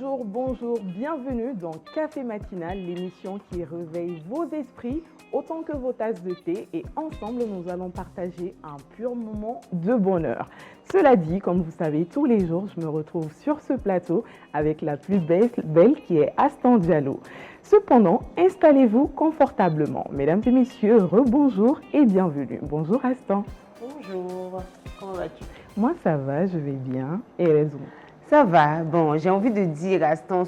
Bonjour, bonjour, bienvenue dans Café Matinal, l'émission qui réveille vos esprits autant que vos tasses de thé et ensemble nous allons partager un pur moment de bonheur. Cela dit, comme vous savez, tous les jours je me retrouve sur ce plateau avec la plus belle qui est Astan Diallo. Cependant, installez-vous confortablement. Mesdames et messieurs, rebonjour et bienvenue. Bonjour Astan. Bonjour, comment vas-tu? Moi ça va, je vais bien. Et raison. Ça va, bon, j'ai envie de dire à Astan,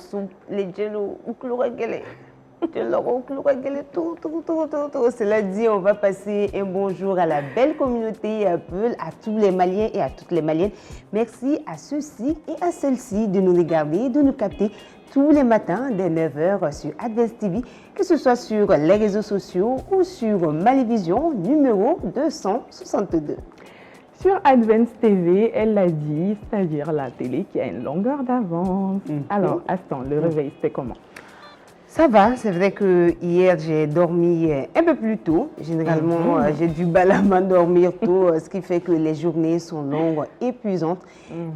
les jello, ou cela dit, on va passer un bonjour à la belle communauté Peul, à tous les Maliens et à toutes les Maliennes. Merci à ceux-ci et à celles-ci de nous regarder, de nous capter tous les matins dès 9h sur Advance TV, que ce soit sur les réseaux sociaux ou sur Malivision numéro 262. Sur Advance TV, elle l'a dit, c'est-à-dire la télé qui a une longueur d'avance. Alors, Astan, le réveil, c'était comment? Ça va, c'est vrai que hier j'ai dormi un peu plus tôt. Généralement, j'ai du mal à m'endormir tôt, ce qui fait que les journées sont longues, épuisantes.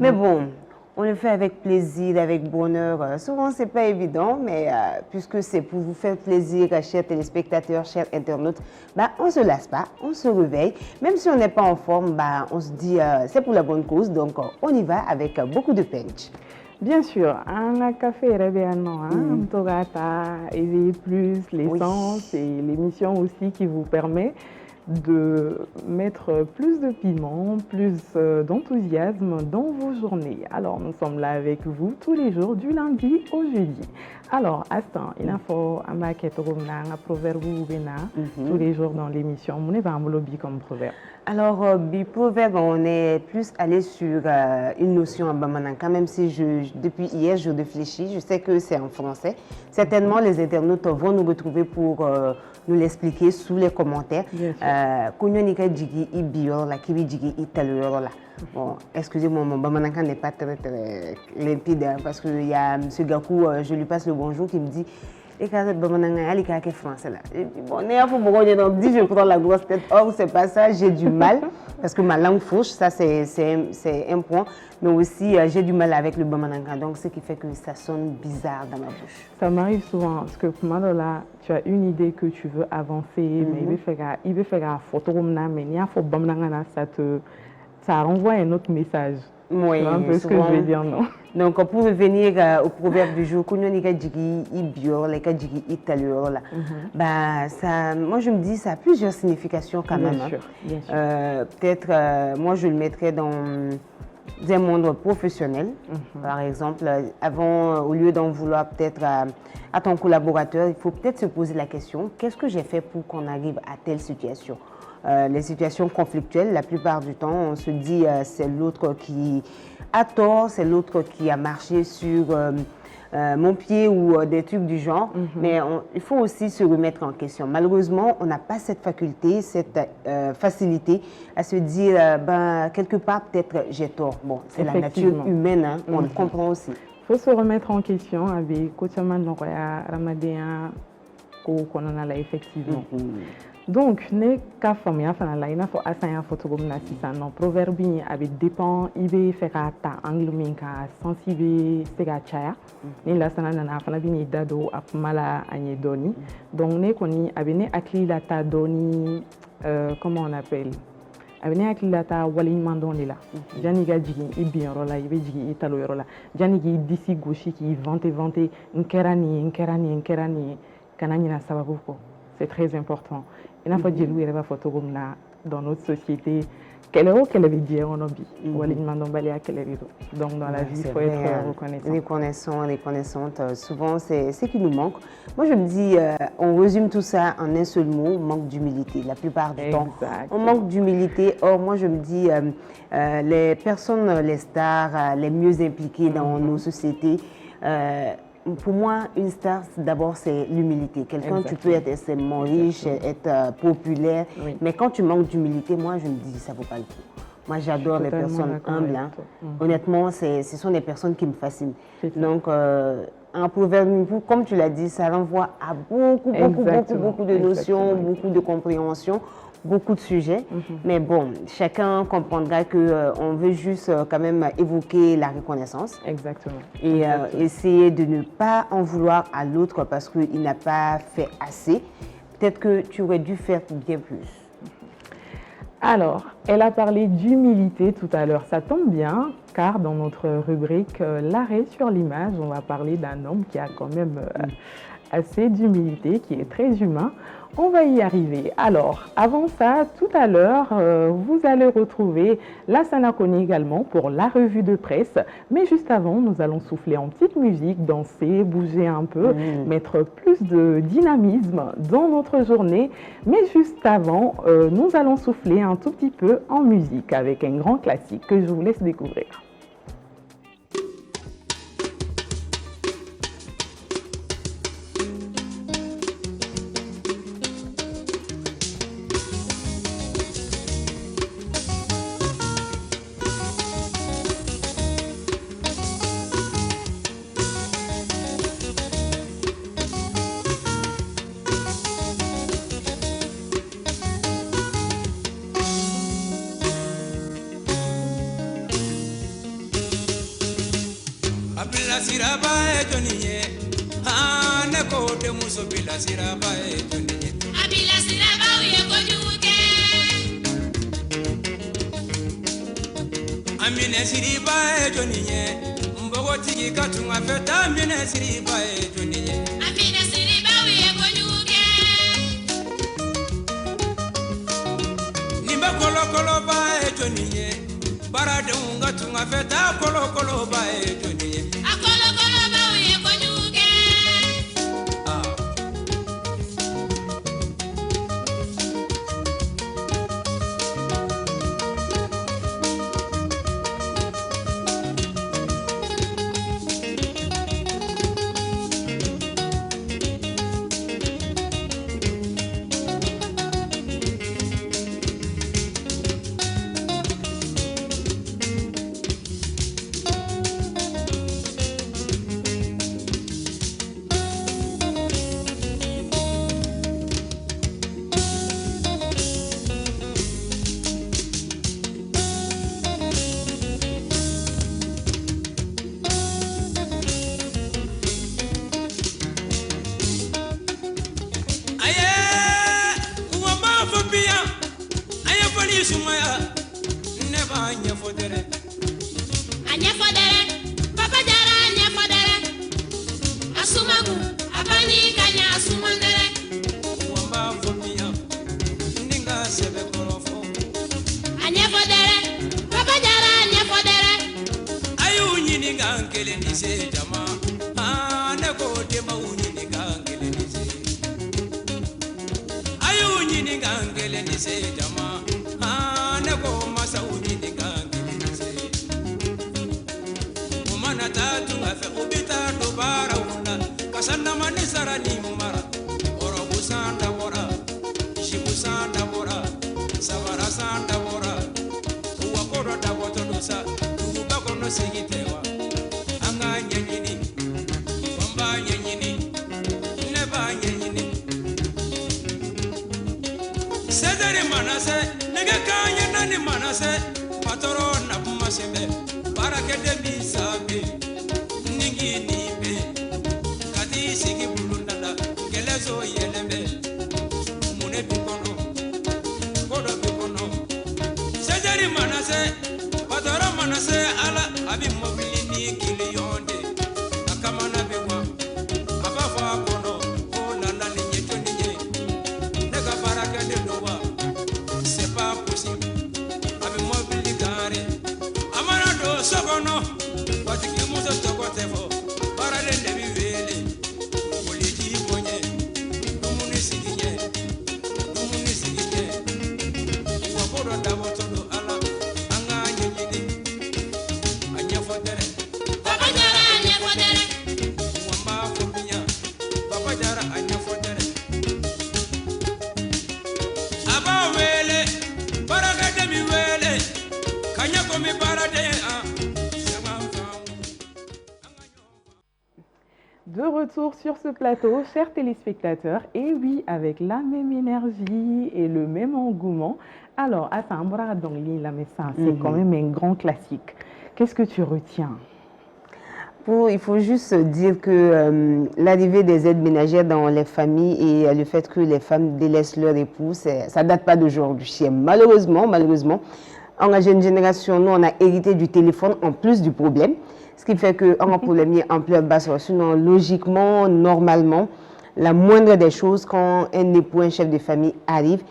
Mais bon, on le fait avec plaisir, avec bonheur. Souvent, c'est pas évident, mais puisque c'est pour vous faire plaisir, chers téléspectateurs, chers internautes, bah, on se lasse pas, on se réveille. Même si on n'est pas en forme, bah, on se dit c'est pour la bonne cause, donc on y va avec beaucoup de punch. Bien sûr, un café réveillant, un togata, éveiller plus l'essence et l'émission aussi qui vous permet de mettre plus de piment, plus d'enthousiasme dans vos journées. Alors, nous sommes là avec vous tous les jours, du lundi au jeudi. Alors, Astan, il faut un proverbe tous les jours dans l'émission. On est pas un lobby comme proverbe. Alors, proverbe, on est plus allé sur une notion en bamananka, même si depuis hier, je réfléchis. Je sais que c'est en français. Certainement, les internautes vont nous retrouver pour nous l'expliquer sous les commentaires. Bon, excusez-moi, mon bamananka n'est pas très limpide parce qu'il y a M. Gakou, je lui passe le bonjour, qui me dit et quand je français là. Bon, je prends la grosse tête. Or, c'est pas ça, j'ai du mal parce que ma langue fauche, ça c'est un point. Mais aussi, j'ai du mal avec le bamananga, donc ce qui fait que ça sonne bizarre dans ma bouche. Ça m'arrive souvent parce que pour moi, là, tu as une idée que tu veux avancer, mais il veut faire une photo, mais ça renvoie un autre message. Oui, c'est un peu ce que je vais dire, non? Donc, pour revenir au proverbe du jour, moi je me dis ça a plusieurs significations quand même. Bien sûr. Peut-être, moi je le mettrais dans un monde professionnel. Par exemple, avant, au lieu d'en vouloir peut-être à ton collaborateur, il faut peut-être se poser la question, qu'est-ce que j'ai fait pour qu'on arrive à telle situation? Les situations conflictuelles, la plupart du temps, on se dit c'est l'autre qui a tort, c'est l'autre qui a marché sur mon pied ou des trucs du genre. Mais il faut aussi se remettre en question. Malheureusement, on n'a pas cette faculté, cette facilité à se dire quelque part, peut-être j'ai tort. Bon, c'est la nature humaine, hein, on le comprend aussi. Il faut se remettre en question avec Kotiaman Ramadéen, effectivement. Donc, ne ka famia fana la ina fo asanya photo na sisa non proverbe ni abi dépend ibe feka ta angle min ka sensible sega chaya ni la sana na fana bi ni dado apmala anye doni donc ne koni abi ne akli la ta doni comment on appelle abi ne akli la ta wali mandon la jani ga jigi ibi rola ibe jigi italo rola jani gi disi gauche qui vante nkerani kanani na sababu ko c'est très important. Il n'a pas de louer la photo dans notre société. Quel est qu'elle veut dire en hobby? Donc dans la vie, il faut être reconnaissante. Souvent, c'est ce qui nous manque. Moi, je me dis, on résume tout ça en un seul mot, manque d'humilité. La plupart du temps, on manque d'humilité. Or, moi, je me dis, les personnes, les stars, les mieux impliquées dans nos sociétés, pour moi, une star, d'abord, c'est l'humilité. Quelqu'un, tu peux être extrêmement riche, être populaire, mais quand tu manques d'humilité, moi, je me dis, ça ne vaut pas le coup. Moi, j'adore les personnes humbles. Hein. Honnêtement, ce sont des personnes qui me fascinent. Donc, un proverbe, comme tu l'as dit, ça renvoie à beaucoup de notions, beaucoup de compréhension. beaucoup de sujets. Mais bon, chacun comprendra qu'on veut juste quand même évoquer la reconnaissance. Exactement. Et essayer de ne pas en vouloir à l'autre parce qu'il n'a pas fait assez. Peut-être que tu aurais dû faire bien plus. Alors, elle a parlé d'humilité tout à l'heure. Ça tombe bien, car dans notre rubrique L'arrêt sur l'image, on va parler d'un homme qui a quand même assez d'humilité, qui est très humain. On va y arriver. Alors, avant ça, tout à l'heure, vous allez retrouver Lassana Koné également pour la revue de presse. Mais juste avant, nous allons souffler en petite musique, danser, bouger un peu, mettre plus de dynamisme dans notre journée. Mais juste avant, nous allons souffler un tout petit peu en musique avec un grand classique que je vous laisse découvrir. Siraba e joniye ha ne ko de muso bila siraba e joniye abila siraba uye ko juke amine siriba e joniye mbogo tigi katunga feta amine siriba e joniye amine siriba uye ko juke nimba kolo kolo ba e joniye barade unga tunga feta kolo kolo ba e joniye De retour sur ce plateau, chers téléspectateurs, et oui, avec la même énergie et le même engouement. Alors, Assambra Dongli, c'est quand même un grand classique. Qu'est-ce que tu retiens? Il faut juste dire que l'arrivée des aides ménagères dans les familles et le fait que les femmes délaissent leur époux, ça ne date pas d'aujourd'hui. Malheureusement, en la jeune génération, nous, on a hérité du téléphone en plus du problème. Ce qui fait qu'on a un problème en plein basse. Sinon, logiquement, normalement, la moindre des choses, quand un époux, un chef de famille arrive,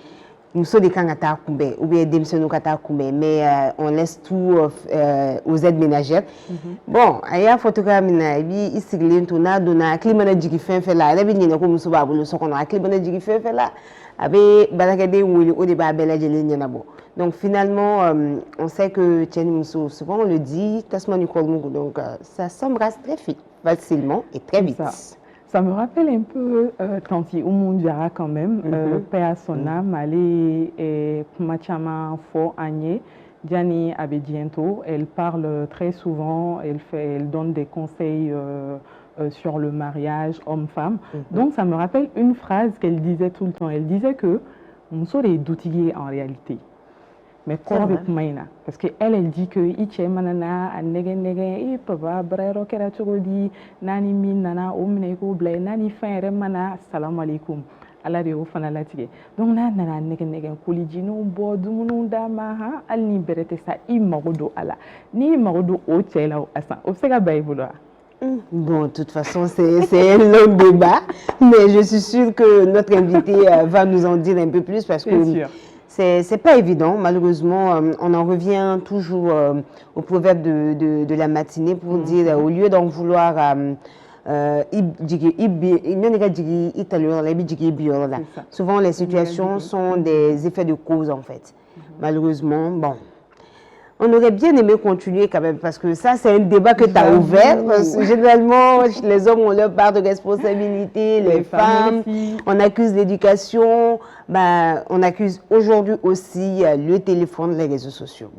nous sommes des kangatar koumbe, ou bien des kata koumbe, mais on laisse tout aux aides ménagères. Bon, il y a un photographe, il y a un climat qui fait là, il y a un climat qui fait là, donc finalement, on sait que souvent on le dit, donc ça s'embrasse très facilement et très vite. Ça me rappelle un peu Tanti Oumoundiara quand même, Père Sona, Malé et Machama Fo Agné, Diani Abediento. Elle parle très souvent, elle donne des conseils sur le mariage homme-femme. Donc ça me rappelle une phrase qu'elle disait tout le temps. Elle disait que on serait d'outiller en réalité. Mais parce qu'elle dit que iche manana nege papa brero kera chogodi nani min nana omne ko blay nani fere mana salam alaikum ala de o fana latige donc nana nege kolijino bo dumunu dama ha alni berete sa imagodo ala ni magodo o chela asa obsega bible. Bon, de toute façon, c'est un long débat, mais je suis sûre que notre invité va nous en dire un peu plus parce que c'est pas évident. Malheureusement, on en revient toujours au proverbe de la matinée pour dire au lieu d'en vouloir souvent les situations sont des effets de cause en fait. Malheureusement, bon. On aurait bien aimé continuer quand même parce que ça, c'est un débat que tu as ouvert. Parce que généralement, les hommes ont leur part de responsabilité, les femmes, on accuse l'éducation, on accuse aujourd'hui aussi le téléphone, les réseaux sociaux.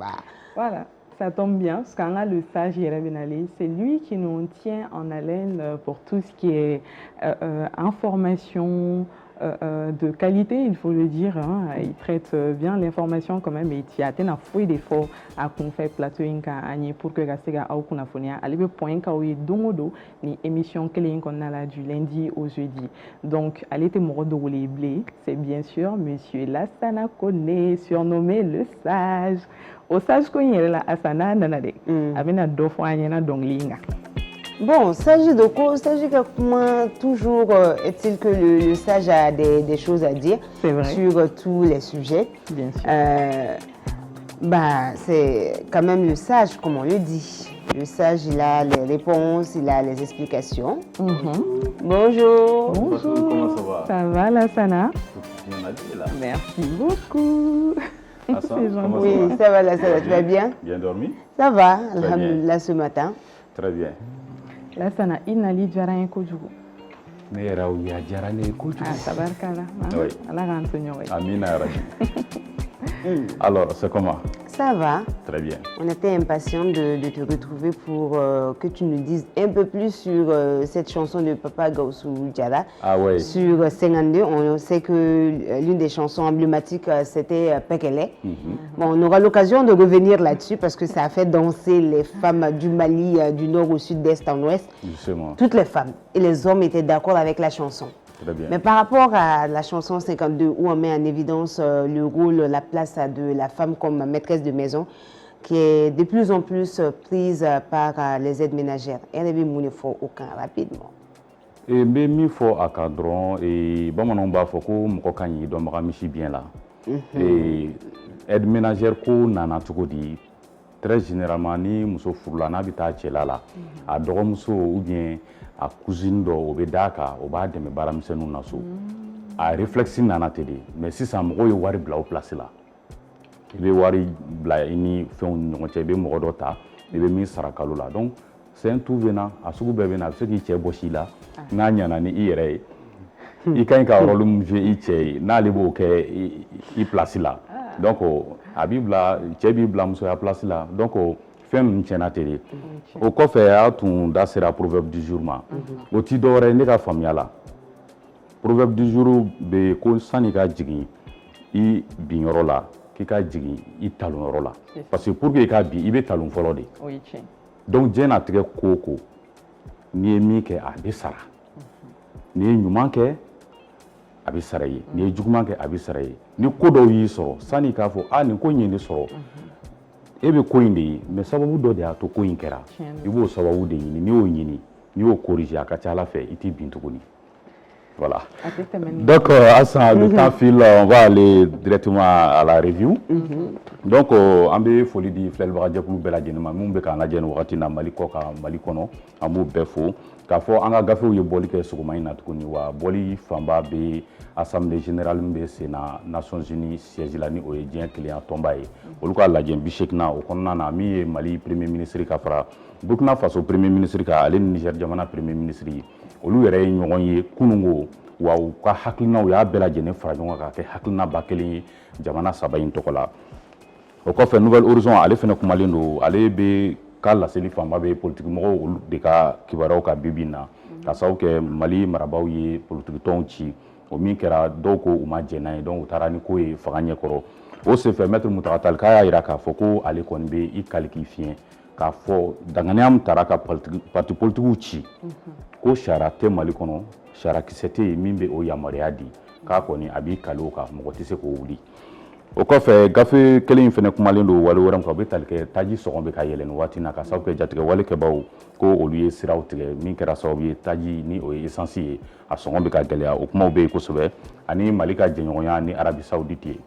Voilà, ça tombe bien parce qu'on a le sage Yerabenali, c'est lui qui nous tient en haleine pour tout ce qui est information, de qualité, il faut le dire. Il traite bien l'information quand même et il y a un fouille d'efforts à qu'on fait plateau pour que Gasega a aucun affonia. À l'époque, point qu'il dongo ni émission qu'on a là du lundi au jeudi. Donc, elle était mort de rouler blé. C'est bien sûr Monsieur Lassana Koné, surnommé le sage. Au sage qu'on y est là, Asana Nanade. Avec un deux fois, il y a un donglinga. Bon, s'agit de quoi? S'agit que moi, toujours est-il que le sage a des choses à dire sur tous les sujets. Bien sûr. C'est quand même le sage, comme on le dit. Le sage, il a les réponses, il a les explications. Bonjour. Bonjour. Comment ça va? Ça va, Lassana? Bien allé, là. Merci beaucoup. Oui, ça va, Lassana, tu vas bien? Bien dormi? Ça va, alhamdoulilah, ce matin. Très bien. Lassana, inali djarayen kojugu. Ne raw ya jarane kojugu. Tabarkala. Oui. Allah rante ñoy. Amina Rabbi. Alors, c'est comment? Ça va. Très bien. On était impatients de te retrouver pour que tu nous dises un peu plus sur cette chanson de Papa Gaussou Diarra. Ah oui. Sur 52, on sait que l'une des chansons emblématiques, c'était Pekele. Bon, on aura l'occasion de revenir là-dessus parce que ça a fait danser les femmes du Mali, du nord au sud, d'est en ouest. Justement. Toutes les femmes. Et les hommes étaient d'accord avec la chanson. Très bien. Mais par rapport à la chanson 52, où on met en évidence le rôle, la place de la femme comme maîtresse de maison, qui est de plus en plus prise par les aides ménagères. Elle avait mon effort aucun rapidement. Et même il faut à cadron et bon on va faut que mon cocagne doit me bien là. Et aide ménagère ko nana tugodi très généralement ni muso furlana bita cela là. A dogo muso ou bien a cousine do obedaka oba de me baramsenu naso. A réflexe nana tedi mais si ça mo yo wari bla au place là. Il be wari bla ini fait on be mo do ta il be mi sarakalo là. Donc c'est un tout venant à ce que bébé ce qui est boshi là n'a nyana ni ire i kan ka rôle mu jouer i tché na le bo ke i place là. Donc abibla tché bibla muso ya place là. Donc fɛn ninnu tiɲɛna ten de o kɔfɛ a tun da sera proverbe du jour ma o ti dɔwɛrɛ ye ne ka faamuya la proverbe du jour bɛ ko sanni ka jigin i binyɔrɔ la k'i ka jigin i talonyɔrɔ la parce que pour que i ka bin i bɛ talon fɔlɔ de donc diɲɛnatigɛ ko o ko n'i ye min kɛ a bɛ sara n'i ye ɲuman kɛ a bɛ sara i ye n'i ye juguman kɛ a bɛ sara i ye ni ko dɔw y'i sɔrɔ sanni k'a fɔ nin ko in ye ne sɔrɔ e bɛ ko in de ye mais sababu dɔ de y'a to ko in kɛra i b'o sababu de ɲini n'i y'o ɲini n'i y'o corriger a ka ca Ala fɛ i t'i bin tuguni voilà donc Hassan le temps file on va aller directement à la review donc an bɛ foli di filɛlibaga jɛkulu bɛɛ lajɛlen ma minnu bɛ k'an lajɛ nin wagati na Mali kɔ kan Mali kɔnɔ an b'u bɛɛ fo k'a fɔ an ka gafew ye bɔli kɛ sɔgɔma in na tuguni wa bɔli fanba bɛ assemblée générale min bɛ sen na Nations Unies siège la ni o ye diɲɛ kelenya tɔnba ye olu ka lajɛ 80nan o kɔnɔna na min ye Mali premier ministre ka fara Burkina Faso premier ministre ka ale ni Niger jamana premier ministre olu yɛrɛ ye ɲɔgɔn ye kunungo wa u ka hakilinaw y'a bɛɛ lajɛlen fara ɲɔgɔn kan ka kɛ hakilina ba kelen ye jamana saba in tɔgɔ la o kɔfɛ Nouvelle Horizon ale fɛnɛ kumalen don ale bɛ ka laseli fanba bɛ politique mɔgɔw olu de ka kibaruyaw ka bibi na ka sababu kɛ Mali marabaaw ye politique tɔnw ci o min kɛra dɔw ko u ma jɛn n'a ye donc u taara ni ko ye fanga ɲɛkɔrɔ o senfɛ maître Mutakala Tall k'a y'a jira k'a fɔ ko ale kɔni bɛ i kali k'i fiɲɛ k'a fɔ danganiya min taara ka parti politiques ci ko sariya tɛ Mali kɔnɔ sariya kisɛ tɛ yen min bɛ o yamaruya di k'a kɔni a b'i kali o kan mɔgɔ tɛ se k'o wuli o kɔfɛ gafe kelen in fɛnɛ kumalen don wale wɛrɛ min kan o bɛ tali kɛ taji sɔngɔ bɛ ka yɛlɛn nin waati na ka sababu kɛ jatigɛ walekɛbaw ko olu ye siraw tigɛ min kɛra sababu ye taji ni o ye essence ye a sɔngɔ bɛ ka gɛlɛya o kumaw bɛ yen kosɛbɛ ani Mali ka jɛɲɔgɔnya ni Arabi Saoudite ye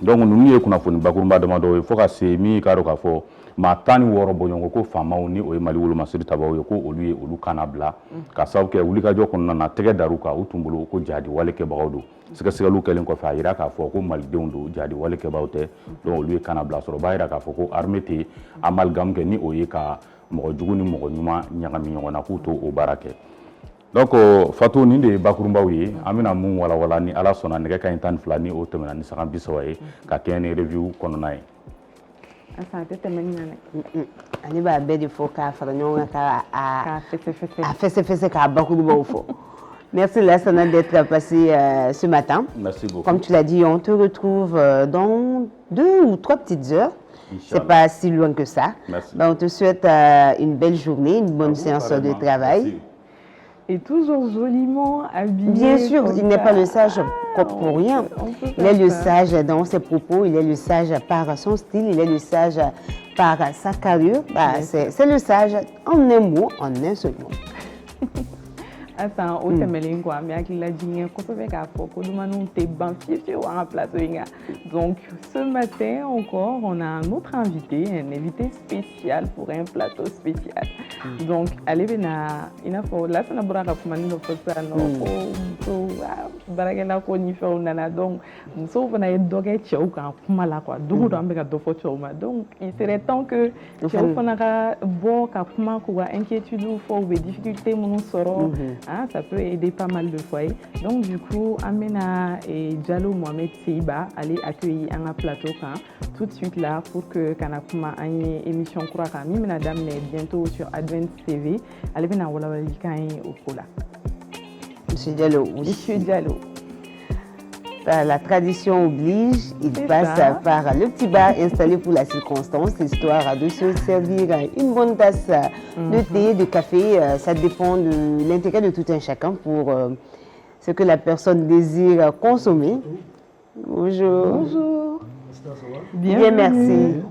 donc ninnu ye kunnafoni bakurunba damadɔ ye fo ka se min k'a dɔn k'a fɔ maa 16 bɔɲɔgɔnko ko faamaw ni o ye Mali wolomasiri tabaw ye ko olu ye olu kana bila ka sababu kɛ wulikajɔ kɔnɔna na tɛgɛ dar'u kan u tun bolo ko jadi walekɛbagaw don sɛgɛsɛgɛliw kɛlen kɔfɛ a jira k'a fɔ ko malidenw don jadi walekɛbagaw tɛ donc olu ye kana bila sɔrɔ b'a jira k'a fɔ ko armée tɛ amalgame kɛ ni o ye ka mɔgɔ jugu ni mɔgɔ ɲuman ɲagami ɲɔgɔn na k'u to o baara kɛ donc Fatou nin de ye bakurunbaw ye an bɛna mun walawala ni Ala sɔnna nɛgɛ kanɲɛ 12 ni o tɛmɛna ni saga 30 ye ka kɛɲɛ ni review kɔnɔna ye ani b'a bɛɛ de fɔ k'a fara ɲɔgɔn kan k'a fɛsɛfɛsɛ k'a bakurubaw fɔ. Merci Lassana d'être passé ce matin. Merci beaucoup. Comme tu l'as dit, on te retrouve dans 2 ou 3 petites heures. C'est pas si loin que ça. Merci. Ben, on te souhaite une belle journée, une bonne séance de travail. Merci. Et toujours joliment habillé. Bien sûr, il n'est pas le sage pour rien. Il est le sage dans ses propos, il est le sage par son style, il est le sage par sa carrure. Bah, c'est le sage en un mot, en un seul mot. Attends, au tɛmɛlen quoi, mais avec la jignée, qu'on peut faire pour que nous t'es ban fief en place. Donc ce matin encore, on a un autre invité, un invité spécial pour un plateau spécial. Donc allez bena, il a faut là ça n'a pas rapport à nous faire ça non. Oh, baragena ko ni fait nana donc sauf on a une dogue tchao quand kuma là quoi. Donc on a deux fois tchao ma. Donc il serait temps que tchao fanara bo ka kuma ko inquiétude ou faut des difficultés mon soro. Hein, ça peut aider pas mal de foyers. Donc du coup, Amena et Diallo Mohamed Seiba allaient accueillir un plateau tout de suite là pour que Kanakuma ait une émission Kourakami. Madame est bientôt sur Advent TV. Allez venir voir au Kola. Monsieur Diallo. Monsieur Diallo. La tradition oblige, il passe par le petit bar installé pour la circonstance, histoire de se servir une bonne tasse de thé, de café. Ça dépend de l'intérêt de tout un chacun pour ce que la personne désire consommer. Bonjour. Bonjour. Bien, merci.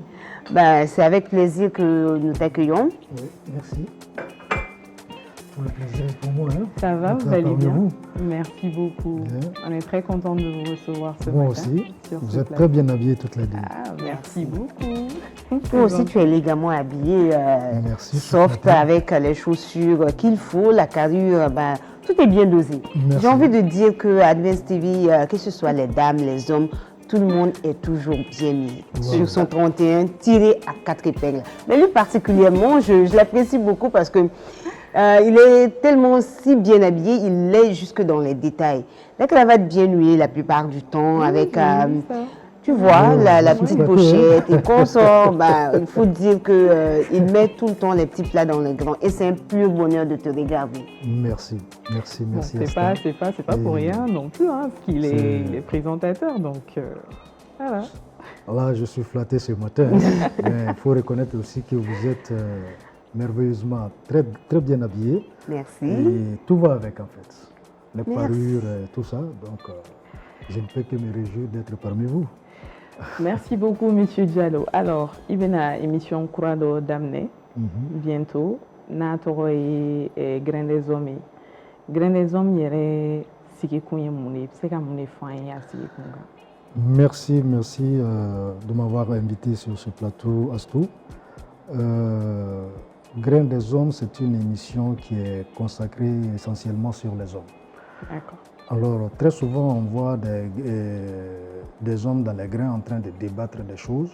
Ben, c'est avec plaisir que nous t'accueillons. Oui, merci. Le plaisir est pour moi. Hein. Ça va, vous allez bien? Merci beaucoup. Bien. On est très content de vous recevoir ce matin. Moi aussi. Vous êtes très bien habillés toutes les deux. Ah, merci beaucoup. Toi aussi, tu es élégamment habillé, soft, avec les chaussures qu'il faut, la carrure, ben, tout est bien dosé. J'ai envie de dire que Advent TV, que ce soit les dames, les hommes, tout le monde est toujours bien mis. Sur son 31, tiré à 4 épingles. Mais lui particulièrement, je l'apprécie beaucoup parce que il est tellement si bien habillé, il est jusque dans les détails. La cravate bien nouée la plupart du temps, avec Tu vois, la petite pochette, et qu'on sort, bah, il faut dire qu'il met tout le temps les petits plats dans les grands. Et c'est un pur bonheur de te regarder. Merci. Bon, c'est pas pour rien non plus, hein, parce qu'il est présentateur, donc voilà. Là, je suis flatté ce matin, mais il faut reconnaître aussi que vous êtes merveilleusement très, très bien habillé. Merci. Et tout va avec, en fait. Les parures et tout ça. Donc, je ne peux que me réjouir d'être parmi vous. Merci beaucoup, Monsieur Diallo. Alors, il y a une émission Kurado d'Amné, bientôt. Natoro et Grain des Hommes. Grain des Hommes, il y aurait Siki Kouye Mouni. C'est comme on est fin à Siki Kouye. Merci de m'avoir invité sur ce plateau, Astou. Grain des Hommes, c'est une émission qui est consacrée essentiellement sur les hommes. D'accord. Alors, très souvent, on voit des hommes dans les grains en train de débattre des choses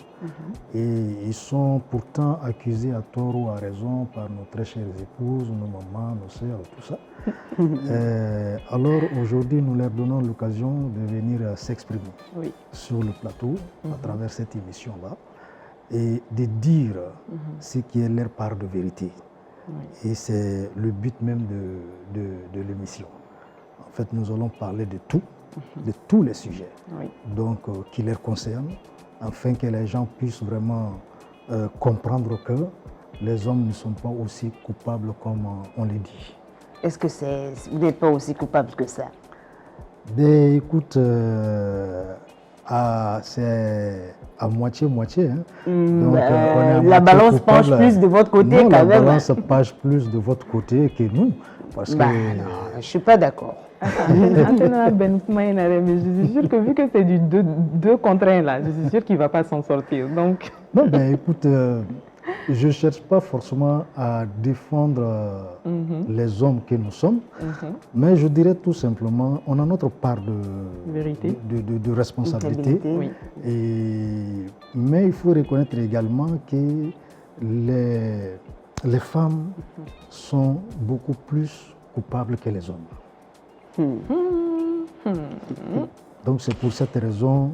et ils sont pourtant accusés à tort ou à raison par nos très chères épouses, nos mamans, nos sœurs, tout ça. Alors, aujourd'hui, nous leur donnons l'occasion de venir s'exprimer sur le plateau à travers cette émission-là et de dire ce qui est leur part de vérité. Et c'est le but même de l'émission. En fait, nous allons parler de tout, de tous les sujets, donc qui les concernent, afin que les gens puissent vraiment comprendre que les hommes ne sont pas aussi coupables comme on le dit. Est-ce que vous n'êtes pas aussi coupable que ça? Ben, écoute, c'est à moitié-moitié. Hein. Donc, la balance penche plus de votre côté non, quand la même. La balance penche plus de votre côté que nous. Parce que... non, je ne suis pas d'accord. Mais je suis sûr que vu que c'est du 2 contre 1 là, je suis sûr qu'il ne va pas s'en sortir. Donc... Non, ben écoute, je ne cherche pas forcément à défendre les hommes que nous sommes, mais je dirais tout simplement, on a notre part de vérité, de responsabilité. Mais il faut reconnaître également que les femmes sont beaucoup plus coupables que les hommes. Donc c'est pour cette raison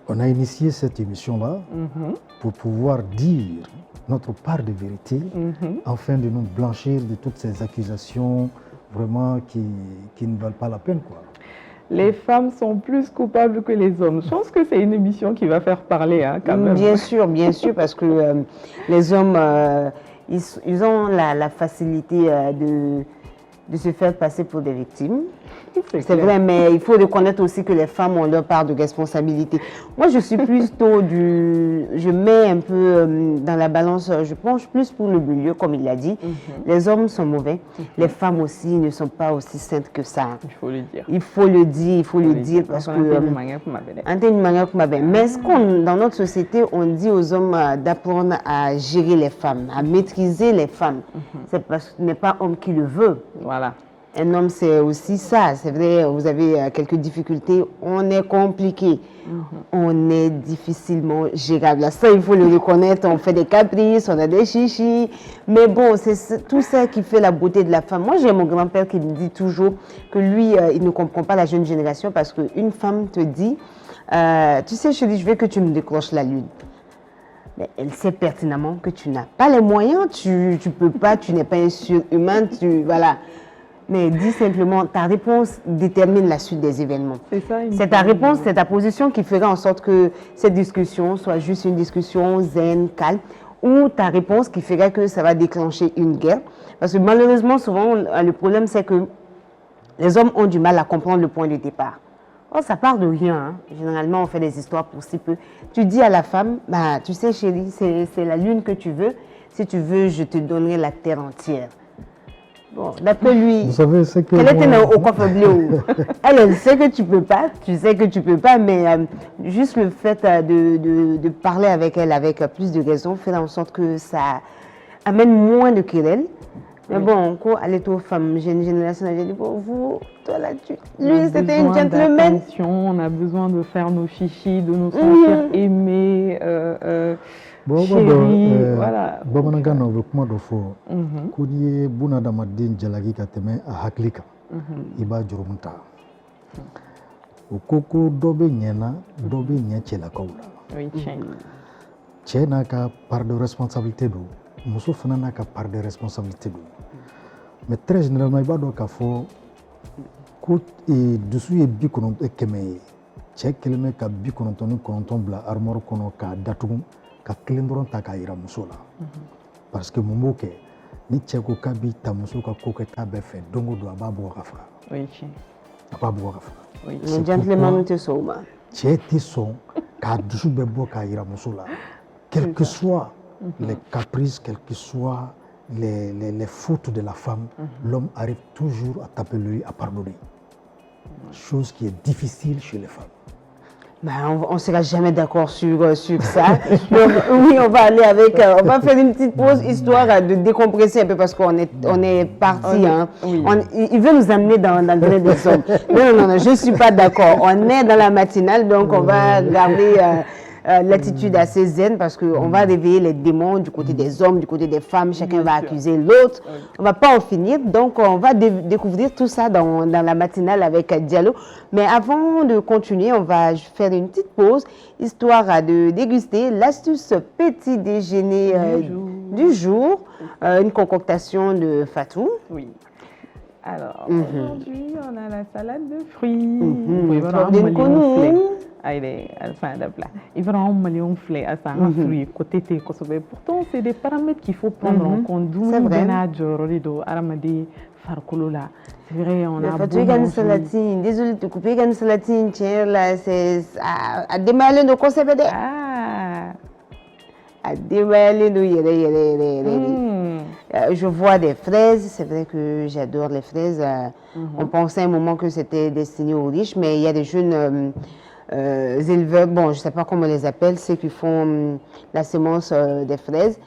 on a initié cette émission-là pour pouvoir dire notre part de vérité afin de nous blanchir de toutes ces accusations vraiment qui ne valent pas la peine, quoi. Les femmes sont plus coupables que les hommes. Je pense que c'est une émission qui va faire parler, hein, quand même. Bien sûr, parce que les hommes, ils ont la facilité de se faire passer pour des victimes. C'est vrai, mais il faut reconnaître aussi que les femmes ont leur part de responsabilité. Moi, je suis plutôt je mets un peu dans la balance, je penche plus pour le milieu, comme il l'a dit. Les hommes sont mauvais, les femmes aussi ne sont pas aussi saintes que ça. Il faut le dire. Il faut le dire, parce que... Mais est-ce qu'on, dans notre société, on dit aux hommes d'apprendre à gérer les femmes, à maîtriser les femmes? C'est parce que ce n'est pas homme qui le veut. Voilà. Un homme, c'est aussi ça. C'est vrai, vous avez quelques difficultés. On est compliqué. On est difficilement gérable. Ça, il faut le reconnaître. On fait des caprices, on a des chichis. Mais bon, c'est tout ça qui fait la beauté de la femme. Moi, j'ai mon grand-père qui me dit toujours que lui, il ne comprend pas la jeune génération parce qu'une femme te dit, tu sais, chérie, je veux que tu me décroches la lune. Mais elle sait pertinemment que tu n'as pas les moyens, tu peux pas, tu n'es pas un surhumain, voilà. Mais dis simplement, ta réponse détermine la suite des événements. C'est ta réponse, c'est ta position qui fera en sorte que cette discussion soit juste une discussion zen, calme, ou ta réponse qui fera que ça va déclencher une guerre. Parce que malheureusement, souvent, le problème, c'est que les hommes ont du mal à comprendre le point de départ. Oh, ça part de rien. Hein. Généralement, on fait des histoires pour si peu. Tu dis à la femme, bah, tu sais, chérie, c'est la lune que tu veux. Si tu veux, je te donnerai la terre entière. Bon, d'après lui, vous savez, c'est que elle était au coffre bleu. Elle sait que tu peux pas, tu sais que tu peux pas, mais juste le fait de parler avec elle avec plus de raison fait en sorte que ça amène moins de querelles. Mais bon, quand elle est aux femmes, j'ai une génération, j'ai dit, bon, vous, toi là, lui, c'était une gentleman. On a besoin de faire nos chichis, de nous sentir aimés. Chérie, voilà. Bamanankan na kuma do fo ko ni ye bunadamaden jalaki ka tɛmɛ a hakili kan I b'a jurumu ta o ko ko dɔ bɛ ɲɛ na dɔ bɛ ɲɛ cɛlakaw la. Oui, tiɲɛ. Cɛ n'a ka part de responsabilité don muso fana n'a ka part de responsabilité don mais très généralement i b'a dɔn k'a fɔ ko dusu ye 100 ye cɛ kelen bɛ ka 99 bila armoire kɔnɔ k'a datugu ka kelen dɔrɔn ta k'a yira muso la parce que mun b'o kɛ ni cɛ ko k'a b'i ta muso ka ko kɛta bɛɛ fɛ don o don a b'a bugɔ ka faga. Oui, tiɲɛ. A b'a bugɔ ka faga. Oui. Mais gentleman tɛ sɔn o ma. Cɛ tɛ sɔn k'a dusu bɛɛ bɔ k'a yira muso la. Quels que soient les caprices, quelles que soient les fautes de la femme, l'homme arrive toujours à taper l'œil, à pardonner. Chose qui est difficile chez les femmes. Ben, on ne sera jamais d'accord sur ça. Donc, oui, on va aller avec, on va faire une petite pause histoire de décompresser un peu parce qu'on est parti. Hein. Oui. Il veut nous amener dans le grain des hommes. Non, je ne suis pas d'accord. On est dans la matinale, donc on va garder l'attitude assez zen parce qu'on va réveiller les démons du côté des hommes, du côté des femmes. Chacun va accuser l'autre. On ne va pas en finir. Donc, on va découvrir tout ça dans la matinale avec Diallo. Mais avant de continuer, on va faire une petite pause histoire de déguster l'astuce petit déjeuner du jour. Une concoctation de Fatou. Oui. Alors, aujourd'hui, on a la salade de fruits. Il va en million flé à ça, fruits, côté thé, pourtant, c'est des paramètres qu'il faut prendre en compte. C'est vrai. C'est vrai, on a Fatou, une salatine. Désolée de te couper, une salatine. Tiens, là, c'est à démaler nos concepts. À démaler nos je vois des fraises, c'est vrai que j'adore les fraises. On pensait un moment que c'était destiné aux riches, mais il y a des jeunes éleveurs, bon, je ne sais pas comment on les appelle, ceux qui font la semence des fraises,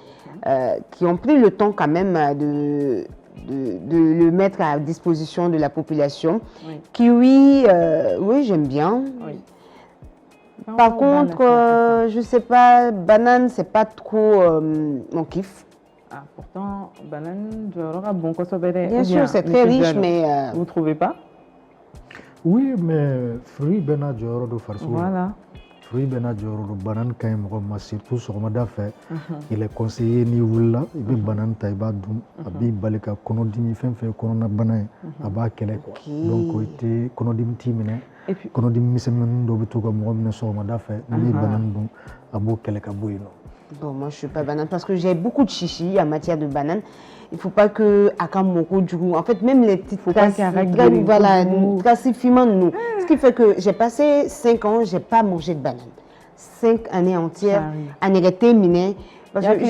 qui ont pris le temps quand même de le mettre à disposition de la population. Oui. Kiwi, oui, j'aime bien. Oui. Par contre, je ne sais pas, banane, c'est pas trop mon kiff. Ah, pourtant, banane, tu auras bon consommé. Bien sûr, c'est très riche, mais... Vous ne trouvez pas? Oui, mais fruits, bena joro do farso. Voilà. Fruits, bena joro do banane quand même, surtout sur ma fait. Il est conseillé ni wula, il be banane taïba dum, abi balika konodimi fait konona banane, aba kele quoi. Donc il était konodim timine, konodim misemen do beto comme moi sur ma fait, ni banane dum, abo kele kabouino. Bon, moi je suis pas banane parce que j'ai beaucoup de chichi en matière de banane. Il ne faut pas que Akamoko du goût. En fait, même les petites traces, voilà, traces fimantes, nous. Ce qui fait que j'ai passé 5 ans, je n'ai pas mangé de banane. 5 années entières, à ne terminer. Parce que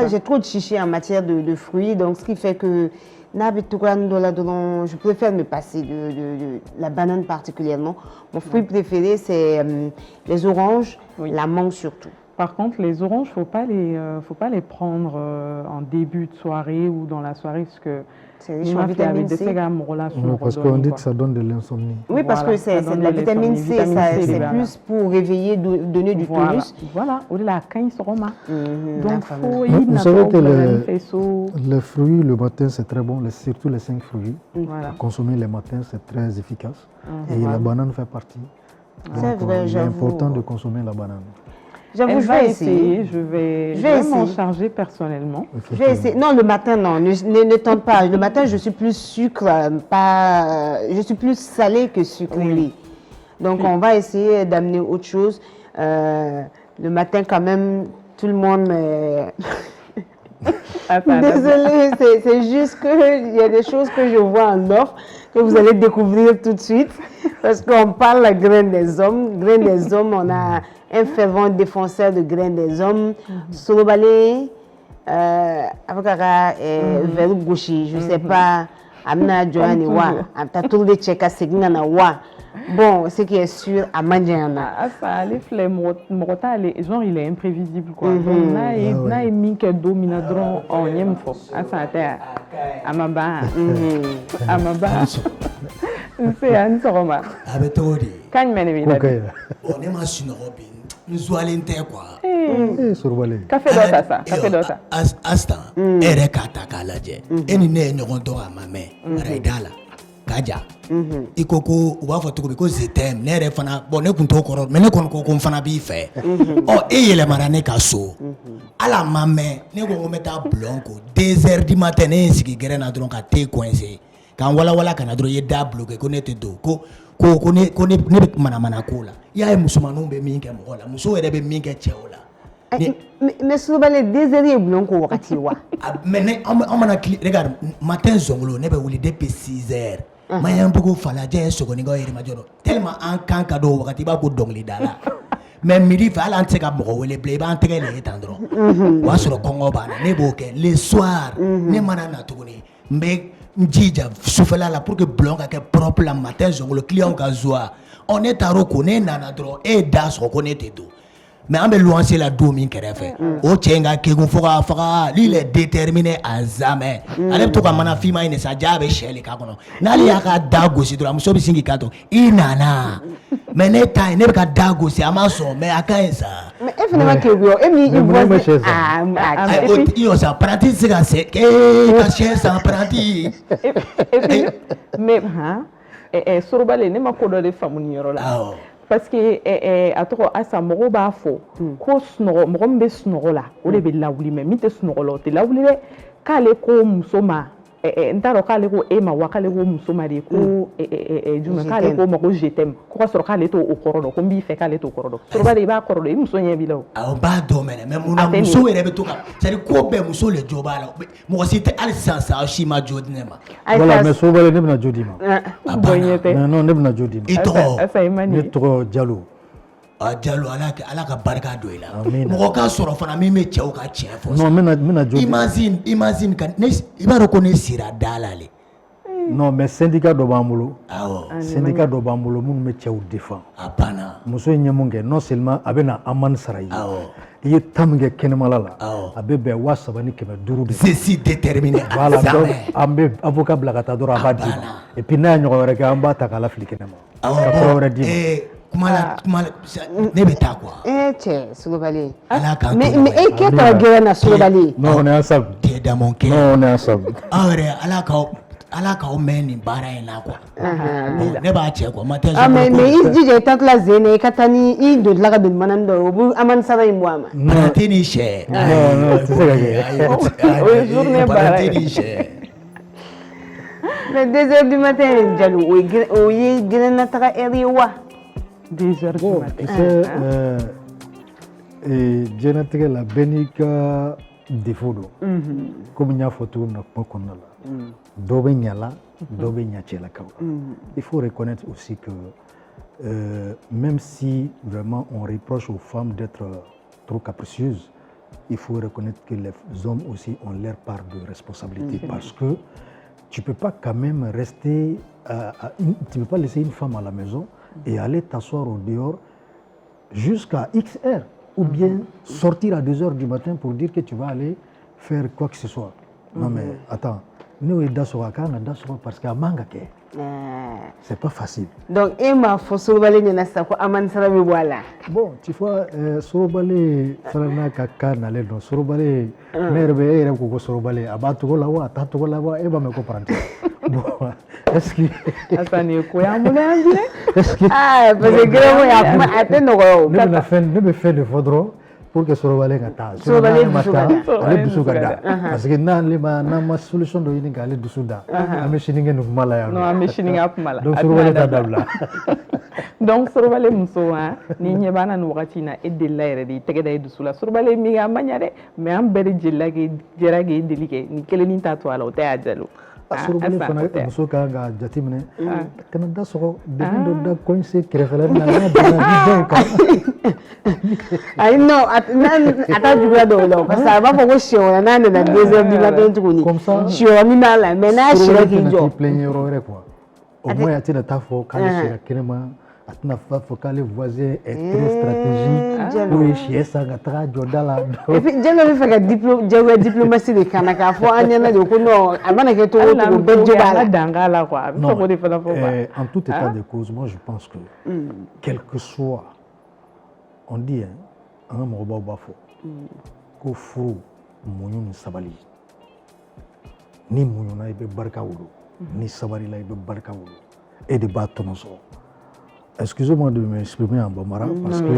j'ai trop de chichi en matière de fruits, donc ce qui fait que je préfère me passer de la banane particulièrement. Mon fruit préféré, c'est les oranges, la mangue surtout. Par contre, les oranges, faut pas les prendre en début de soirée ou dans la soirée parce que c'est riche en vitamine C. Parce qu'on dit que ça donne de l'insomnie. Oui, parce que c'est de la vitamine C, c'est plus pour réveiller, donner du tonus. Voilà, donc vous savez que les fruits le matin c'est très bon, surtout les 5 fruits. Consommer les matins c'est très efficace. Et la banane fait partie. C'est vrai, il est important de consommer la banane. J'avoue, je vais essayer. Je vais m'en charger personnellement. Je vais essayer. Non, le matin, non. Ne tente pas. Le matin, je suis plus sucre, je suis plus salé que sucré. Oui. Donc, on va essayer d'amener autre chose. Le matin, quand même, tout le monde... Désolée, c'est juste qu'il y a des choses que je vois en offre que vous allez découvrir tout de suite. Parce qu'on parle de graines des hommes. Graines des hommes, on a un fervent défenseur de graines des hommes. Solobalé, Avokara et Verou Gouchi, je ne sais pas, Amna Johan Wa, Amtatou de Tcheka Segna Wa. Bon, ce qui est sûr, à Mandjana. Ah, ça, les flemmes, genre, il est imprévisible, quoi. Donc, na et minke dominadron en yemfo. Ah, ça a été à ma barre. À ma barre. C'est un soroma. Avec Tori. Quand même, on est machine robin. Nous allons te quoi. Café d'ota, ça. Café d'ota. Astan, Erekata Kalaje. Et nous n'ayons pas ma mère. Raidala. k'a ja i ko u b'a fɔ cogo min ko je t'aime ne yɛrɛ fana bon ne kun t'o kɔrɔ mais ne kɔni ko n fana b'i fɛ e yɛlɛmana ne ka so ala ma mɛn ne ko n bɛ taa bulon ko 2h du matin ne ye n sigi gɛrɛn na dɔrɔn ka thé coincé k'an walawala ka na dɔrɔn i ye da bloqué ko ne tɛ don ko ne bɛ manamana ko la i y'a ye musomaninw bɛ min kɛ mɔgɔ la musow yɛrɛ bɛ min kɛ cɛw la. Mais Souleybali 2h ye bulon ko wagati wa. Mais ne an mana regarde matin zongolo ne bɛ wuli depuis 6h. Maɲanbugu Falajɛ Sogonikɔ Yirimajɔ tellement an kan ka don wagati i b'a ko dɔnkilidala mais midi fɛ hali an tɛ se ka mɔgɔ wele bilen i b'an tɛgɛ de ye tan dɔrɔn o y'a sɔrɔ kɔngɔ b'a la ne b'o kɛ le soir ne mana na tuguni n bɛ n jija sufɛla la pour que bulon ka kɛ propre la matin zongolo client ka joie ne taar'o ko ne nana dɔrɔn e ye da sɔgɔ ko ne tɛ don mais an bɛ luwanse la don min kɛrɛfɛ o cɛ in ka kekun fo k'a faga lui il est déterminé à jamais ale bɛ to ka mana finma ɲini sa ja bɛ sɛ le k'a kɔnɔ n'ale y'a ka da gosi dɔrɔn muso bɛ sin k'i kan to i nana mais ne ta ye ne bɛ ka da gosi a ma sɔn mais a ka ɲi sa. mais e fana ma kekun ye e min i voisin iyo sa paranti tɛ se ka se ka sɛ san paranti. mais Souleybali ne ma ko dɔ de faamu nin yɔrɔ la. Parce que a tɔgɔ Asa mɔgɔw b'a fɔ ko sunɔgɔ mɔgɔ min bɛ sunɔgɔ la o de bɛ lawuli mais min tɛ sunɔgɔ la o tɛ lawuli dɛ k'ale ko muso ma n t'a dɔn k'ale ko e ma wa k'ale ko muso ma de ko jumɛn k'ale ko ma ko je t'aime ko ka sɔrɔ k'ale t'o kɔrɔ dɔn ko n b'i fɛ k'ale t'o kɔrɔ dɔn Souleybali i b'a kɔrɔ dɔn i muso ɲɛ b'i la o. awɔ n b'a dɔn mais munna muso yɛrɛ bɛ to ka c'est à dire ko bɛɛ muso de jo b'a la mɔgɔ si tɛ hali sisan sa aw si ma jo di ne ma. voilà mais Souleybali ne bɛna jo d'i ma. a banna mais non ne bɛna jo d'i ma. i tɔgɔ Asa i ma nin. ne tɔgɔ Jalo. Jalo ala ka barika don i la mɔgɔ ka sɔrɔ fana min bɛ cɛw ka tiɲɛ fɔ. non n bɛna jo. imagine ka ne i b'a dɔn ko ne sira da la le. non mais syndicat dɔ b'an bolo. awɔ syndicat dɔ b'an bolo minnu bɛ cɛw défend. a banna. muso in ye mun kɛ non seulement a bɛ na amende sara i ye. awɔ i ye ta min kɛ kɛnɛmala la. awɔ a bɛ bɛn 3500 de. je suis déterminé à voilà jamais. an bɛ avocat bila ka taa dɔrɔn a b'a d'i ma et puis n'a ye ɲɔgɔn wɛrɛ kɛ an b'a ta k'a lafili kɛnɛma. awɔ ka fura wɛrɛ d'i ma. kuma la ne bɛ taa quoi. cɛ Souleybali ala k'an mais e k'e taara gɛrɛn na Souleybali. non on est ensemble. tɛ damɔ kɛ. non on est ensemble. aw yɛrɛ ala k'aw mɛn nin baara in na quoi. ne b'a cɛ quoi ma tɛ. mais i jija i taatɔla zen na i ka taa ni i donnila ka don manani dɔ ye o bɛ amande sara in bɔ a ma. paranti ni sɛ. non tɛ se ka kɛ. o ye journée baara ye. paranti ni sɛ. mais 2h du matin Jalo o ye gɛrɛn na taga heure ye wa. 2h du bon matin. tu sais diɲɛlatigɛ la bɛɛ n'i ka défaut don. comme n y'a fɔ cogo min na kuma kɔnɔna la. dɔ bɛ ɲa la dɔ bɛ ɲa cɛlakaw la. il faut reconnaître aussi que même si vraiment on reproche aux femmes d'être trop capricieuses, il faut reconnaître que les hommes aussi ont leur part de responsabilité parce que tu peux pas quand même rester, tu peux pas laisser une femme à la maison et aller t'asseoir au dehors jusqu'à X heures ou bien sortir à 2h du matin pour dire que tu vas aller faire quoi que ce soit. Non mais attends, nous est d'accord parce qu'à Mangake, c'est pas facile. Donc Emma faut Souleybali ɲɛna sisan ko amande sara bɛ bɔ a la. Bon, tu vois, Souleybali fana n'a ka cas nalen don. Souleybali ne yɛrɛ bɛ e yɛrɛ ko ko Souleybali a b'a togo la wa a t'a togo la wa e b'a mɛn ko paranti. Bon, est-ce que Asa nin ye ko y'an bolo yan bi dɛ. est-ce que parce que gɛrɛn a tɛ nɔgɔya o. ne bɛ fɛn de fɔ dɔrɔn pour que Souleybali ka taa. Souleybali dusu ka da. Ale dusu ka da. Parce que n'an ma solution dɔ ɲini k'ale dusu da an bɛ sini kɛ nin kuma la yan. non an bɛ sini kɛ kuma la. donc Souleybali t'a dabila. donc Souleybali muso ni ɲɛ b'an na nin wagati in na e delila yɛrɛ de i tɛgɛ da i dusu la Souleybali min kɛ a ma ɲa dɛ mais an bɛɛ de jɛra k'e deli kɛ nin kelen t'a to a la o tɛ y'a Jalo. Souleybali fana muso kan ka jateminɛ kana da sɔgɔ degun dɔ da coincé kɛrɛfɛla na n'a banna di dɔw kan. ayi non a t'a juguya dɔw la parce que a b'a fɔ ko siɲɛ wɛrɛ n'a nana 2h du matin tuguni siɲɛ wɛrɛ min b'a la mais n'a sira k'i jɔ. Souleybali tɛna t'i plaigner yɔrɔ wɛrɛ quoi au moins a tɛna taa fɔ k'ale sera kɛnɛma a tɛna fɔ k'ale voisin est très stratégique n'o ye siyɛ san ka taga jɔ da la. et puis Jalo bɛ fɛ ka jagoya diplomatie de kana k'a fɔ an ɲɛna de ko non a mana kɛ cogo o cogo bɛɛ jo b'a la. danga la quoi a bɛ fɔ k'o de fana fɔ quoi. En tout état de cause, moi je pense que quel que soit on dit an ka mɔgɔbaw b'a fɔ ko furu muɲu ni sabali ni muɲuna i bɛ barika wolo ni sabari la i bɛ barika wolo et de b'a tɔnɔ sɔrɔ. Excusez-moi de m'exprimer en bambara parce que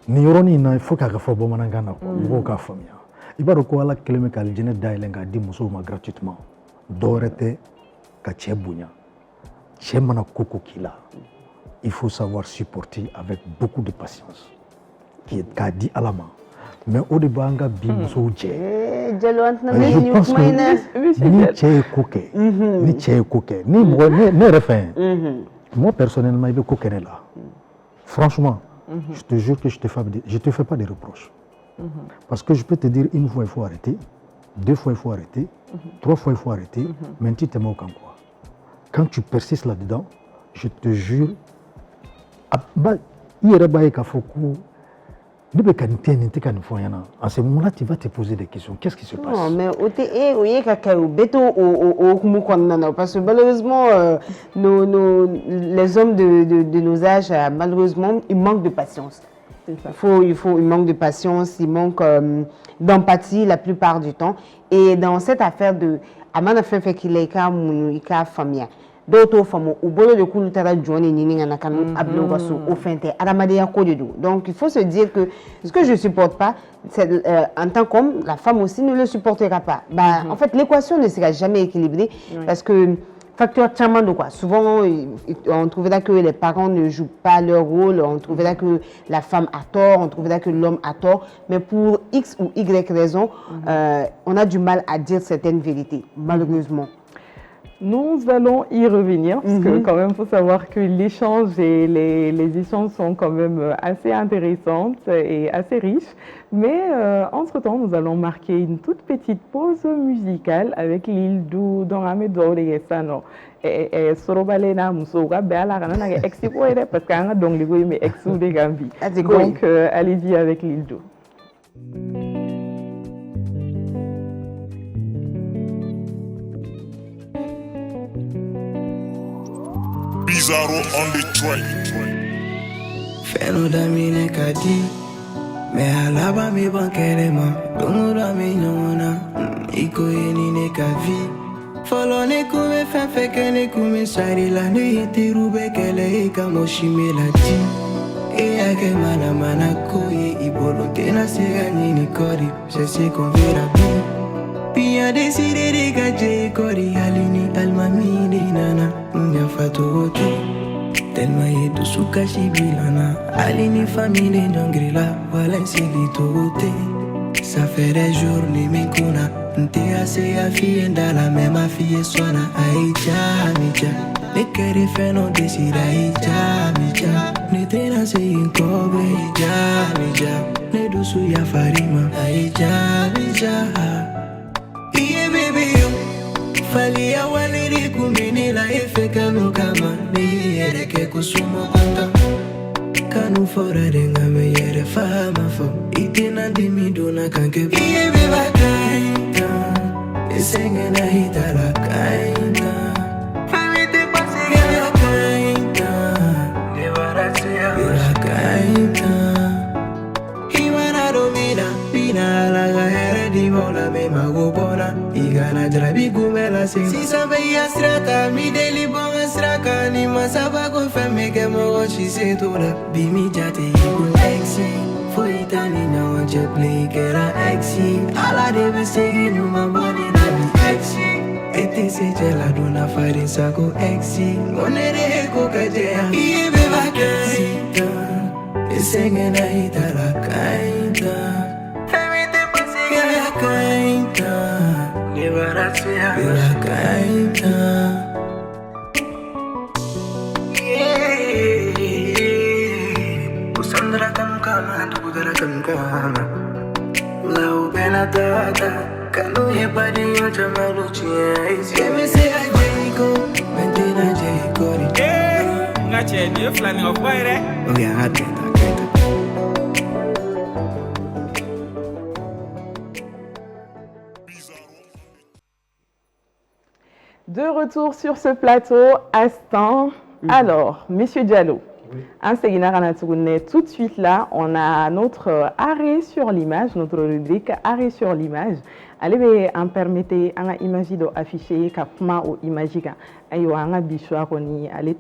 nin yɔrɔnin in na il faut k'a ka fɔ bamanankan na quoi mɔgɔw k'a faamuya. I b'a dɔn ko Ala kɛlen bɛ ka alijinɛ dayɛlɛ k'a di musow ma gratuitement dɔwɛrɛ tɛ ka cɛ bonya cɛ mana ko ko k'i la il faut savoir supporter avec beaucoup de patience k'a di Ala ma mais o de b'an ka bi musow cɛ. Je pense que ni cɛ ye ko kɛ ni cɛ ye ko kɛ ni mɔgɔ ne yɛrɛ fɛ moi personnellement il bɛ ko kɛ ne la franchement je te jure que je te fais pas de reproches parce que je peux te dire une fois il faut arrêter 2 fois il faut arrêter 3 fois il faut arrêter mais tu t'aimes aucun quoi quand tu persistes là-dedans je te jure i yɛrɛ b'a ye k'a fɔ ko ne bɛ ka nin tɛ nin tɛ ka nin fɔ ɲɛna en ce moment là tu vas te poser des questions qu'est-ce qui se passe. Non mais o ye ka kɛ o bɛ to o hukumu kɔnɔna na parce que malheureusement les hommes de nos âges malheureusement ils manquent de patience. Il manque de patience, il manque d'empathie la plupart du temps. Et dans cette affaire de amana fait qu'il est ka famille. D'autres femmes au bolo de kulu tara journée ni ngana kanu ablo baso au fente adamadeya ko de do. Donc il faut se dire que ce que je supporte pas en tant qu'homme, la femme aussi ne le supportera pas. Bah en fait l'équation ne sera jamais équilibrée parce que facteur tellement de quoi. Souvent, on trouvera que les parents ne jouent pas leur rôle, on trouvera que la femme a tort, on trouvera que l'homme a tort. Mais pour X ou Y raison, on a du mal à dire certaines vérités, malheureusement. Nous allons y revenir, parce que quand même, il faut savoir que l'échange et les échanges sont quand même assez intéressants et assez riches. Mais entre-temps, nous allons marquer une toute petite pause musicale avec l'île d'Ou dans Amedo de Sano. Et Sorobalena Moussouga, Béala, Rana, Exipo, parce qu'il y a donc les mais Exou de Gambie. Donc, allez-y avec l'île d'Ou. Bizarro on the track. Feno da mine kadi, me alaba mi bankelema, dongo da mi nyona, iko yeni ne kavi. Follow ne kume fe ke ne kume sari la ne yeti rube kele ika moshime la ti. E ake mana koye ibolo tena sega nini kori, je sais qu'on verra bien. Pia décidé de gager kori alini almami de nana, nya fatoto. Tellement yé tout sous cachi bilana, alini famille de Nyangrila, voilà sigi togote. Ça fait des jours ni me kuna, nte assez affilié dans la même affiliée sona aïcha micha. Ne kere feno décide aïcha micha. Ne tena se inkobe aïcha micha. Ne dousu ya farima aïcha micha. Fali ya waliri kumini la ife kanu kama ni yere ke kusumo kunda kanu fora denga me yere fama fo itina dimiduna kanke iye beba kaita esenge na hitala kaita famite pasige ya kaita devarasea ya kaita himana domina bina la gahere di vola me magobona igana drabi gumela si sabe ya strata mi deli bonga straka ni masaba ko femme ke mo chi se tola bi mi jate igu exi foi tani na wanje play kera exi ala de be segi no ma body na bi exi ete se jela dona fari sako exi monere ko kaje iye be vakansi esenge na hitala kaita famite pasige ya kaita Devarasea la kaita. Usandra kamkama, tukudara kamkama. La ubena tata, kanu ye padi yo chamalu chiesi. Keme se a Jericho, mentina Jericho. Ngache, ni flani of fire. Oh yeah, I did. De retour sur ce plateau, Astan. Alors, Monsieur Diallo, Tout de suite là, on a notre arrêt sur l'image, notre rubrique arrêt sur l'image. Allez, en permettez un image d'afficher kapma ou imagica. Ayo anga bishwa koni ale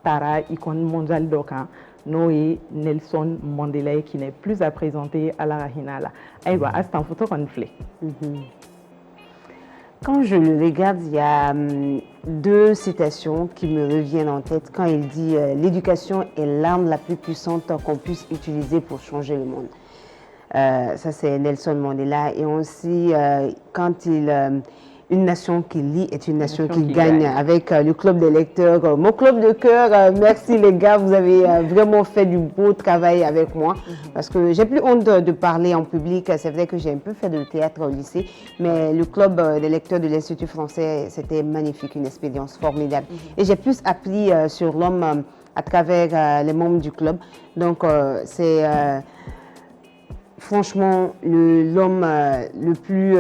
tara icône mondiale doka. Noé Nelson Mandela qui n'est plus à présenter à la Rahinala. Ayo astan photo qu'on fait. Quand je le regarde, il y a deux citations qui me reviennent en tête. Quand il dit « L'éducation est l'arme la plus puissante qu'on puisse utiliser pour changer le monde ». Ça, c'est Nelson Mandela. Et aussi, quand une nation qui lit est une nation qui gagne. Avec le club des lecteurs. Mon club de cœur, merci les gars, vous avez vraiment fait du beau travail avec moi. Parce que j'ai plus honte de parler en public. C'est vrai que j'ai un peu fait de théâtre au lycée, mais le club des lecteurs de l'Institut français, c'était magnifique, une expérience formidable. Et j'ai plus appris sur l'homme à travers les membres du club. Donc, c'est... franchement, l'homme le plus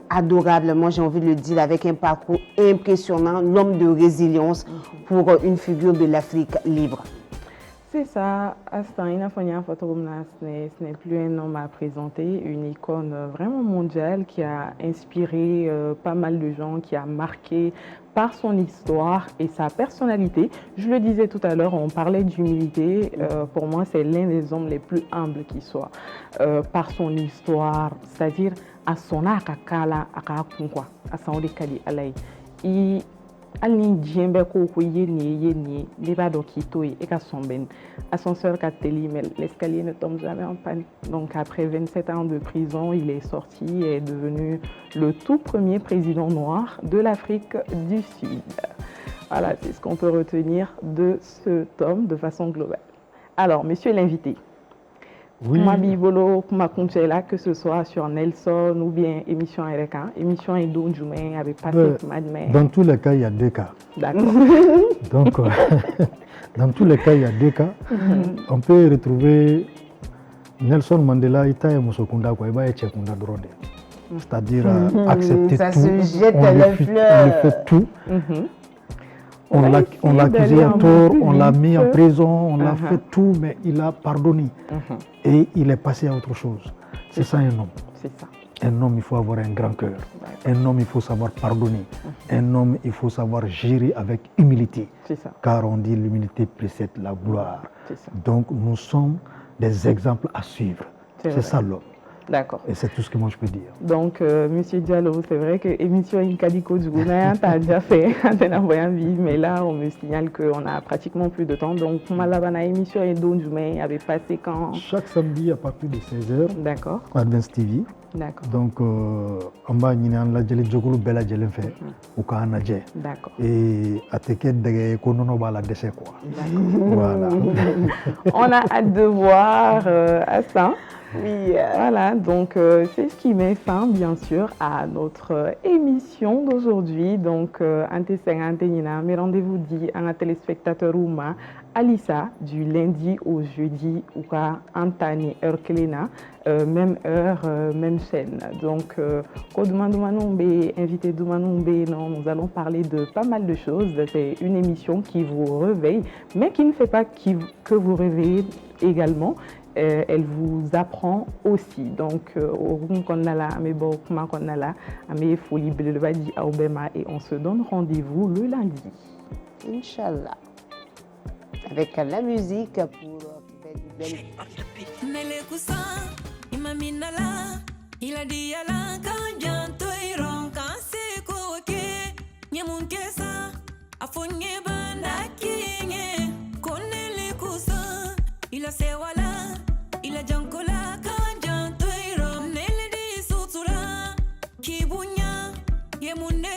adorable, moi j'ai envie de le dire, avec un parcours impressionnant, l'homme de résilience pour une figure de l'Afrique libre. C'est ça, Astan Inafonia Fotorumna, ce n'est plus un homme à présenter, une icône vraiment mondiale qui a inspiré pas mal de gens, qui a marqué par son histoire et sa personnalité. Je le disais tout à l'heure, on parlait d'humilité. Pour moi, c'est l'un des hommes les plus humbles qui soit. Par son histoire, c'est-à-dire à son akakala, akakunkwa, à son décalé, alay. Et alni djembe ko yeni débat d'okito et kasomben ascenseur kateli mais l'escalier ne tombe jamais en panne. Donc après 27 ans de prison, il est sorti et est devenu le tout premier président noir de l'Afrique du Sud. Voilà, c'est ce qu'on peut retenir de cet homme de façon globale. Alors, monsieur l'invité, Oui. Que ce soit sur Nelson ou bien émission RK, émission Edo Djoumé avec Patrick Madmer. Dans tous les cas, il y a deux cas. D'accord. Donc, dans tous les cas, il y a deux cas. On peut retrouver Nelson Mandela, Ita et Moussokunda, c'est-à-dire accepter Ça tout. se jette On les lui fleurs. fait tout. On l'a accusé à tort, on l'a mis en prison, on l'a fait tout, mais il a pardonné. Et il est passé à autre chose. C'est ça un homme. C'est ça. Un homme, il faut avoir un grand cœur. Un homme, il faut savoir pardonner. Un homme, il faut savoir gérer avec humilité. C'est ça. Car on dit l'humilité précède la gloire. C'est ça. Donc nous sommes des exemples à suivre. C'est ça l'homme. D'accord. Et c'est tout ce que moi je peux dire. Donc, Monsieur Diallo, c'est vrai que l'émission Inkadiko du Gouna, tu as déjà fait un voyant vivre, mais là, on me signale qu'on a pratiquement plus de temps. Donc, Malabana, émission Edo Djoumé avait passé quand? Chaque samedi à partir de 16h. D'accord. Advance TV. D'accord. Donc, on va la jeli jokulu bela jelen fait ou ka naje. D'accord. Et à teke de konono ba la déchet quoi. Voilà. On a hâte de voir à ça. Oui, voilà, donc c'est ce qui met fin, bien sûr, à notre émission d'aujourd'hui. Donc, mes rendez-vous dit à un téléspectateur Ouma, Alissa, du lundi au jeudi, ou à Antani, heure Kelena, même heure, même chaîne. Donc, invité Doumanombe, nous allons parler de pas mal de choses. C'est une émission qui vous réveille, mais qui ne fait pas que vous réveillez également. Elle vous apprend aussi. Donc, au room qu'on a là, et on se donne rendez-vous le lundi. Inch'Allah. Avec la musique pour faire ila jankola kan jantoiro nele di sutura kibunya ye munde